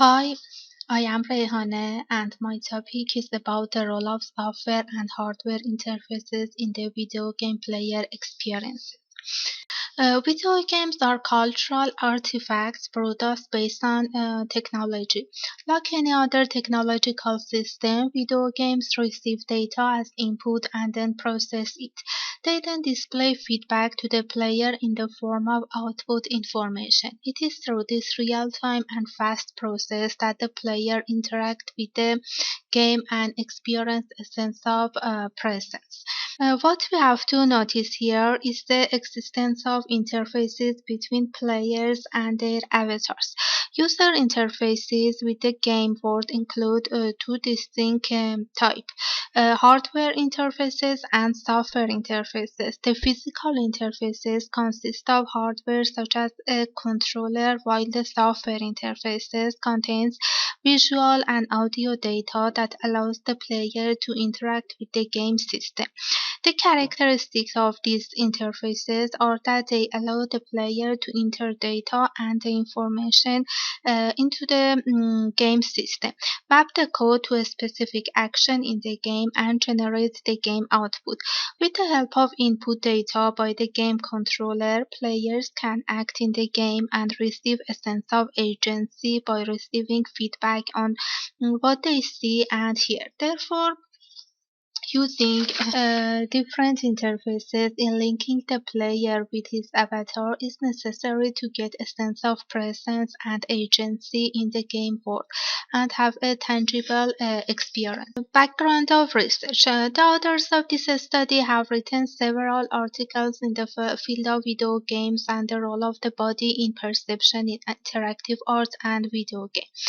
Hi, I am Rehane, and my topic is about the role of software and hardware interfaces in the video game player experience. Video games are cultural artifacts produced based on technology. Like any other technological system, video games receive data as input and then process it. They then display feedback to the player in the form of output information. It is through this real-time and fast process that the player interacts with the game and experience a sense of presence. What we have to notice here is the existence of interfaces between players and their avatars. User interfaces with the game world include two distinct types: hardware interfaces and software interfaces. The physical interfaces consist of hardware such as a controller, while the software interfaces contains visual and audio data that allows the player to interact with the game system. The characteristics of these interfaces are that they allow the player to enter data and the information into the game system, map the code to a specific action in the game, and generate the game output. With the help of input data by the game controller, players can act in the game and receive a sense of agency by receiving feedback on what they see and hear. Therefore, using different interfaces in linking the player with his avatar is necessary to get a sense of presence and agency in the game world and have a tangible experience. Background of research. The authors of this study have written several articles in the field of video games and the role of the body in perception in interactive art and video games.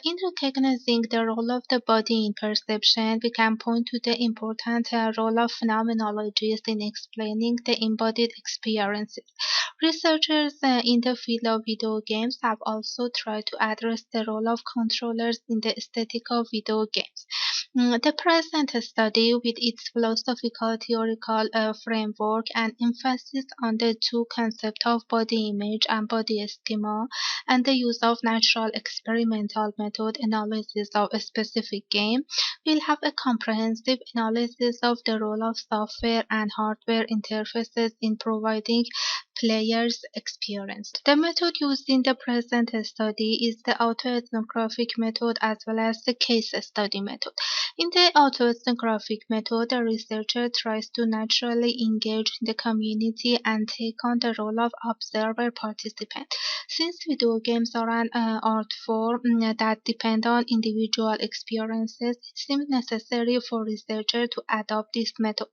In recognizing the role of the body in perception, we can point to the important role of phenomenologists in explaining the embodied experiences. Researchers in the field of video games have also tried to address the role of controllers in the aesthetic of video games. The present study, with its philosophical theoretical framework and emphasis on the two concepts of body image and body schema, and the use of natural experimental method analysis of a specific game, will have a comprehensive analysis of the role of software and hardware interfaces in providing players experience. The method used in the present study is the autoethnographic method as well as the case study method. In the autoethnographic method, the researcher tries to naturally engage the community and take on the role of observer participant. Since video games are an art form that depend on individual experiences, it seems necessary for researchers to adopt this method.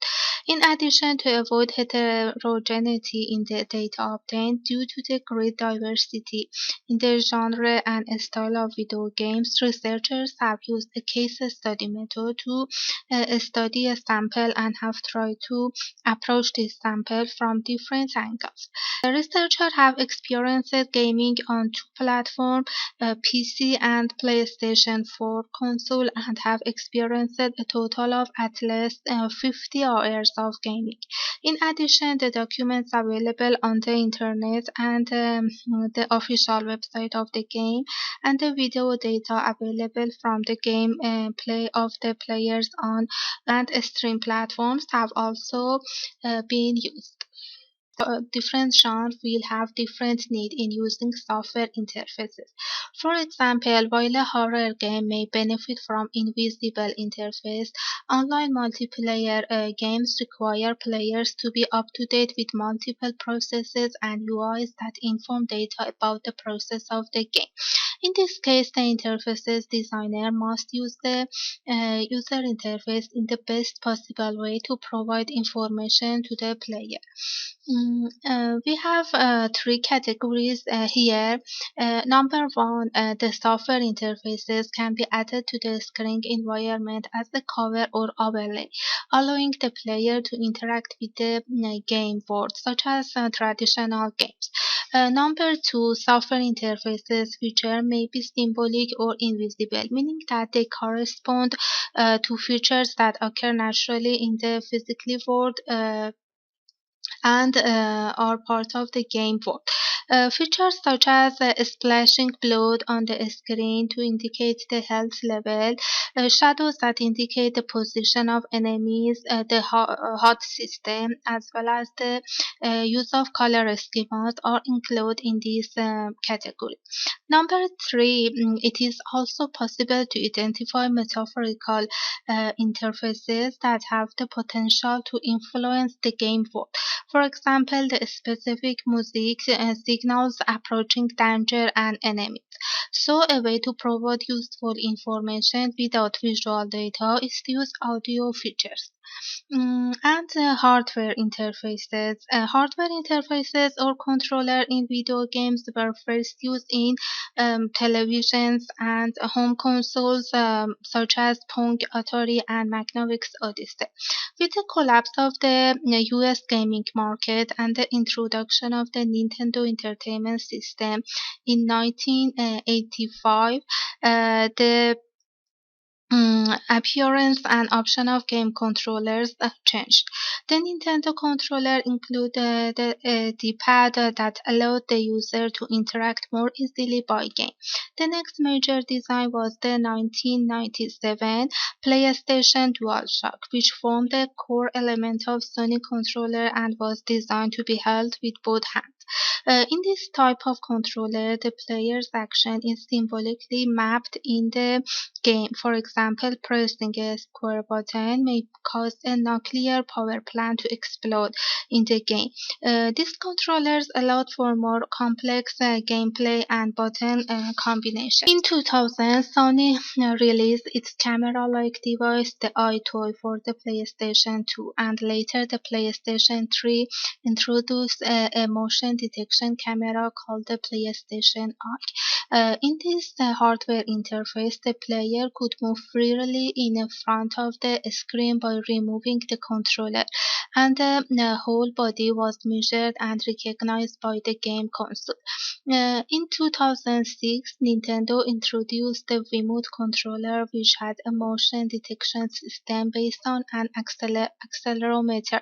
In addition, to avoid heterogeneity in the data obtained due to the great diversity in the genre and style of video games, researchers have used a case study method to study a sample and have tried to approach this sample from different angles. The researchers have experienced gaming on two platforms, PC and PlayStation 4 console, and have experienced a total of at least 50 hours of gaming. In addition, the documents available on the internet and the official website of the game and the video data available from the game play of the players on and stream platforms have also been used. Different genres will have different need in using software interfaces. For example, while a horror game may benefit from invisible interface, online multiplayer games require players to be up to date with multiple processes and UIs that inform data about the process of the game. In this case, the interfaces designer must use the user interface in the best possible way to provide information to the player. We have three categories here. Number one, the software interfaces can be added to the screen environment as a cover or overlay, allowing the player to interact with the game world, such as traditional games. Number two, software interfaces feature may be symbolic or invisible, meaning that they correspond to features that occur naturally in the physical world. and are part of the game world. Features such as splashing blood on the screen to indicate the health level, shadows that indicate the position of enemies, the HUD system, as well as the use of color schemas are included in this category. Number three, it is also possible to identify metaphorical interfaces that have the potential to influence the game world. For example, the specific music signals approaching danger and enemies. So, a way to provide useful information without visual data is to use audio features. And hardware interfaces. Hardware interfaces or controller in video games were first used in televisions and home consoles such as Pong, Atari, and Magnavox Odyssey. With the collapse of the US gaming market and the introduction of the Nintendo Entertainment System in 1985, the appearance and option of game controllers changed. The Nintendo controller included the D-pad that allowed the user to interact more easily by game. The next major design was the 1997 PlayStation DualShock, which formed the core element of Sony controller and was designed to be held with both hands. In this type of controller, the player's action is symbolically mapped in the game. For example, pressing a square button may cause a nuclear power plant to explode in the game. These controllers allowed for more complex gameplay and button combination. In 2000, Sony released its camera-like device, the iToy, for the PlayStation 2, and later the PlayStation 3 introduced a motion detection camera called the PlayStation Eye. In this hardware interface, the player could move freely in front of the screen by removing the controller, and the whole body was measured and recognized by the game console. In 2006, Nintendo introduced the Wiimote controller, which had a motion detection system based on an accelerometer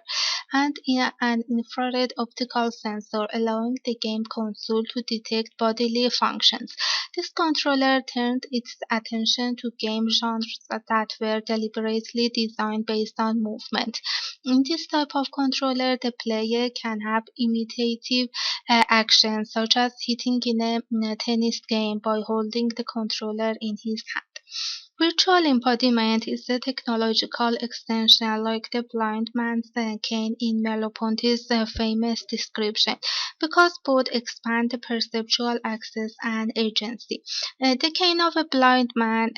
and an infrared optical sensor, allowing the game console to detect bodily functions. This controller turned its attention to game genres that were deliberately designed based on movement. In this type of controller, the player can have imitative actions such as hitting in a tennis game by holding the controller in his hand. Virtual embodiment is a technological extension like the blind man's cane in Merleau-Ponty's famous description, because both expand the perceptual access and agency. The cane of a blind man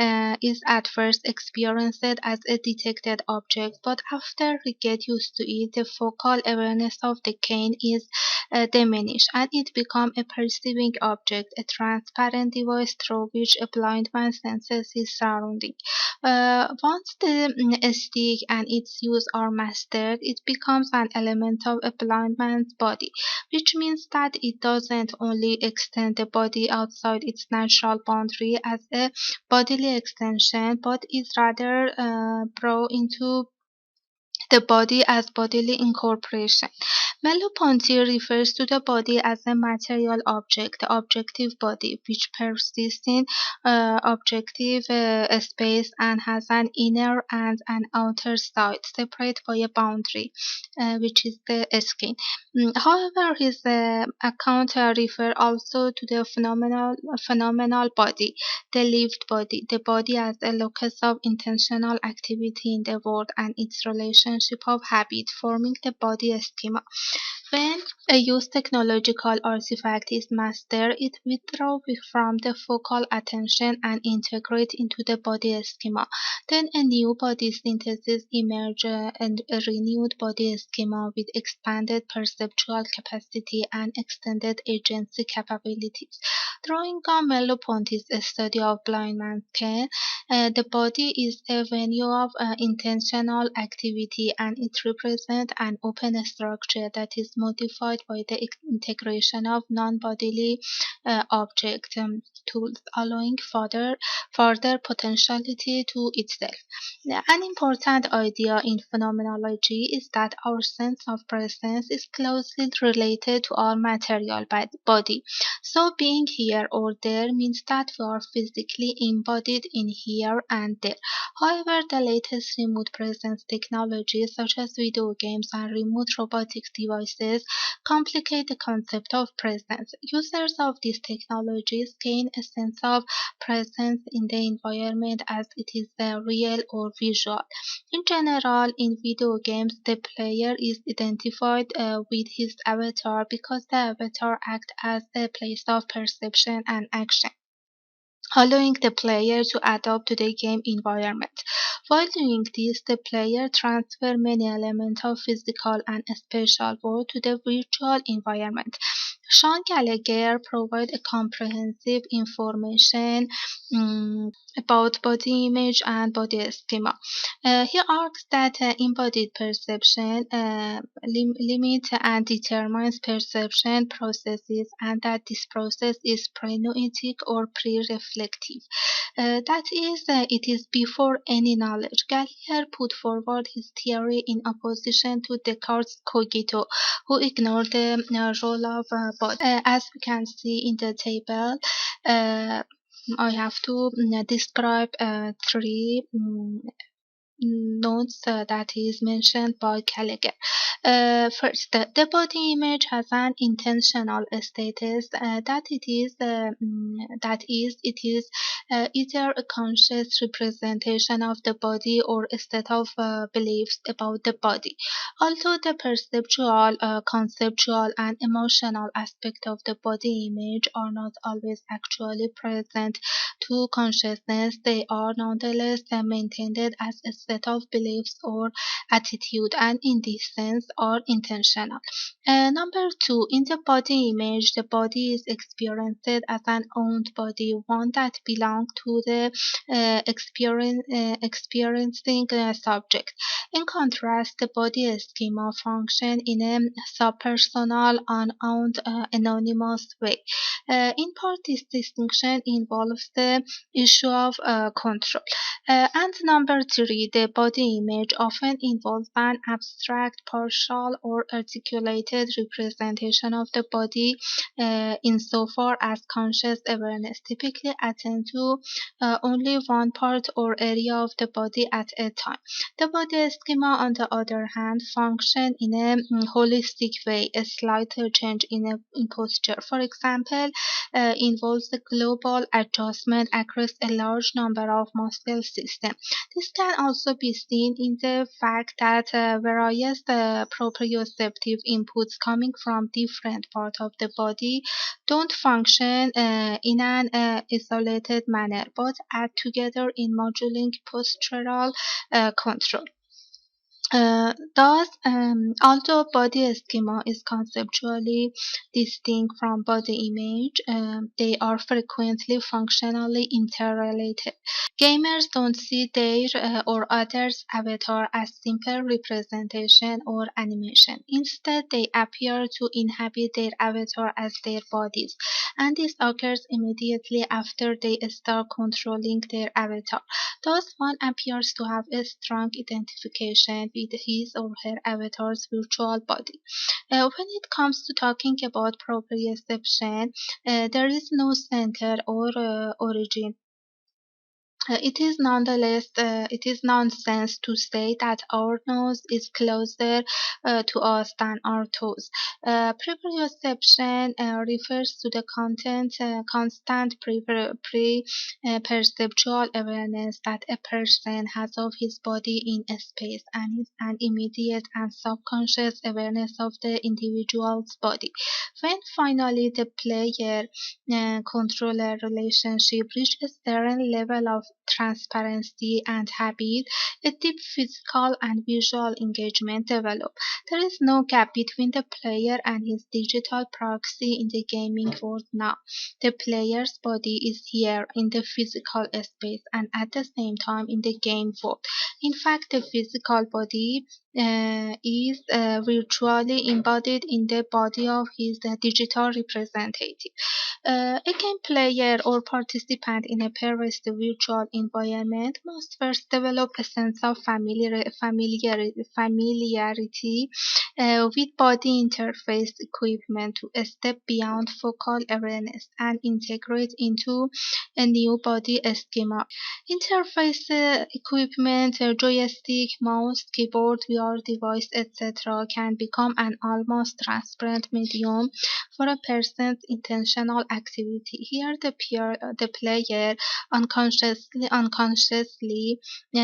is at first experienced as a detected object, but after we get used to it, the focal awareness of the cane is diminished, and it becomes a perceiving object, a transparent device through which a blind man senses his surrounding. Once the stick and its use are mastered, it becomes an element of a blind man's body, which means that it doesn't only extend the body outside its natural boundary as a bodily extension, but is rather brought into the body as bodily incorporation. Merleau-Ponty refers to the body as a material object, the objective body, which persists in objective space and has an inner and an outer side, separate by a boundary, which is the skin. However, his account refer also to the phenomenal body, the lived body, the body as a locus of intentional activity in the world and its relationship of habit, forming the body schema. When a used technological artifact is mastered, it withdraws from the focal attention and integrates into the body schema. Then a new body synthesis emerges and a renewed body schema with expanded perceptual capacity and extended agency capabilities. Drawing on Merleau-Ponty's study of blind man's cane, the body is a venue of intentional activity, and it represents an open structure that is modified by the integration of non-bodily object tools, allowing further potentiality to itself. An important idea in phenomenology is that our sense of presence is closely related to our material body. So being here or there means that we are physically embodied in here and there. However, the latest remote presence technologies such as video games and remote robotics devices complicate the concept of presence. Users of these technologies gain a sense of presence in the environment as it is real or visual. In general, in video games, the player is identified with his avatar because the avatar acts as a place of perception and action, allowing the player to adapt to the game environment. While doing this, the player transfers many elements of physical and spatial world to the virtual environment. Sean Gallagher provides a comprehensive information about body image and body schema. He argues that embodied perception limits and determines perception processes, and that this process is pre-noetic or pre-reflective. That is, it is before any knowledge. Gallagher put forward his theory in opposition to Descartes' cogito, who ignored the role of body. As we can see in the table, I have to describe three notes that is mentioned by Gallagher. First, the body image has an intentional status that is it is either a conscious representation of the body or a set of beliefs about the body. Although the perceptual, conceptual, and emotional aspect of the body image are not always actually present to consciousness, they are nonetheless maintained as a set of beliefs or attitude, and in this sense are intentional. Number two, in the body image, the body is experienced as an owned body, one that belongs to the experiencing subject. In contrast, the body schema function in a subpersonal, unowned, anonymous way. In part, this distinction involves the issue of control. And number three, the body image often involves an abstract, partial, or articulated representation of the body insofar as conscious awareness typically attends to only one part or area of the body at a time. The body schema, on the other hand, function in a holistic way. A slight change in posture, for example, involves the global adjustment across a large number of muscle systems. This can also be seen in the fact that various proprioceptive inputs coming from different parts of the body don't function in an isolated manner, but add together in modulating postural control. Thus, although body schema is conceptually distinct from body image, they are frequently functionally interrelated. Gamers don't see their or others' avatar as simple representation or animation. Instead, they appear to inhabit their avatar as their bodies, and this occurs immediately after they start controlling their avatar. Thus, one appears to have a strong identification with his or her avatar's virtual body. When it comes to talking about proprioception, there is no center or origin. It is nonsense to say that our nose is closer to us than our toes. Proprioception refers to the constant perceptual awareness that a person has of his body in a space, and is an immediate and subconscious awareness of the individual's body. When finally the player-controller relationship reaches a certain level of transparency and habit, a deep physical and visual engagement develops. There is no gap between the player and his digital proxy in the gaming world now. The player's body is here in the physical space and at the same time in the game world. In fact, the physical body is virtually embodied in the body of his digital representative. A game player or participant in a pair-based virtual environment must first develop a sense of familiarity with body interface equipment to a step beyond focal awareness and integrate into a new body schema. Interface equipment, joystick, mouse, keyboard, VR device, etc. can become an almost transparent medium for a person's intentional activity. Here, the player unconsciously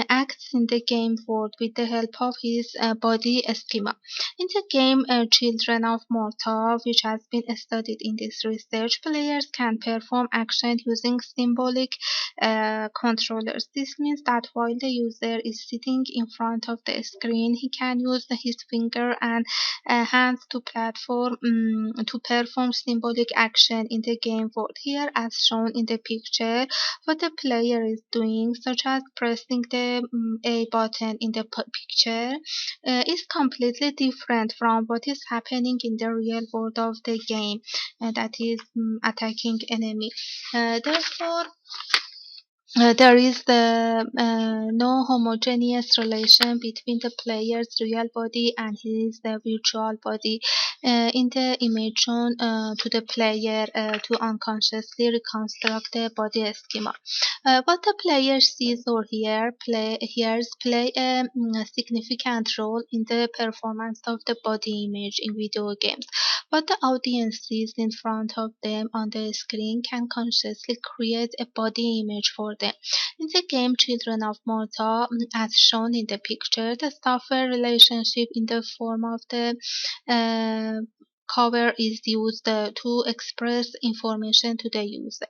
acts in the game world with the help of his body schema. In the game Children of Morta, which has been studied in this research, players can perform action using symbolic controllers. This means that while the user is sitting in front of the screen, he can use his finger and hands to perform symbolic action in the game world. Here, as shown in the picture, what the player is doing, such as pressing the A button in the picture, is completely different from what is happening in the real world of the game, that is attacking enemy. Therefore, there is no homogeneous relation between the player's real body and his virtual body in the image shown to the player to unconsciously reconstruct the body schema. What the player sees or hears play a significant role in the performance of the body image in video games. What the audience sees in front of them on the screen can consciously create a body image for them. In the game Children of Morta, as shown in the picture, the software relationship in the form of the uh, cover is used to express information to the user.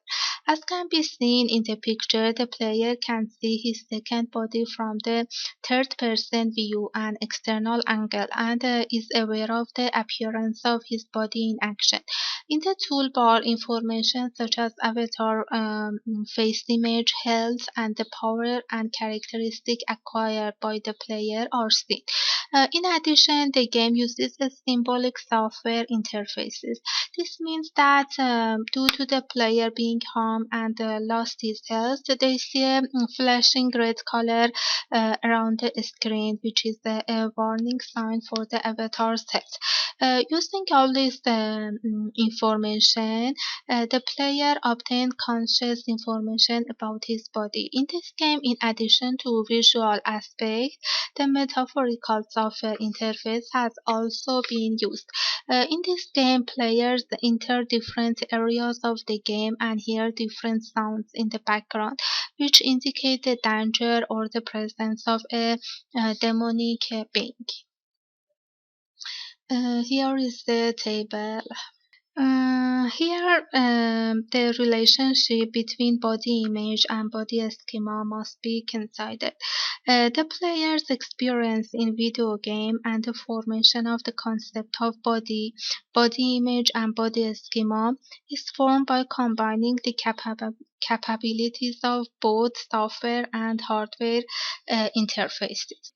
As can be seen in the picture, the player can see his second body from the third person view, an external angle, and is aware of the appearance of his body in action. In the toolbar, information such as avatar, face image, health, and the power and characteristic acquired by the player are seen. In addition, the game uses a symbolic software interfaces. This means that due to the player being harmed and lost his health, they see a flashing red color around the screen, which is a warning sign for the avatar's health. Using all this information, the player obtains conscious information about his body. In this game, in addition to visual aspect, the metaphorical software interface has also been used. In this game, players enter different areas of the game and hear different sounds in the background, which indicate the danger or the presence of a demonic being. Here is the table. Here, the relationship between body image and body schema must be considered. The player's experience in video game and the formation of the concept of body image and body schema is formed by combining the capabilities of both software and hardware interfaces.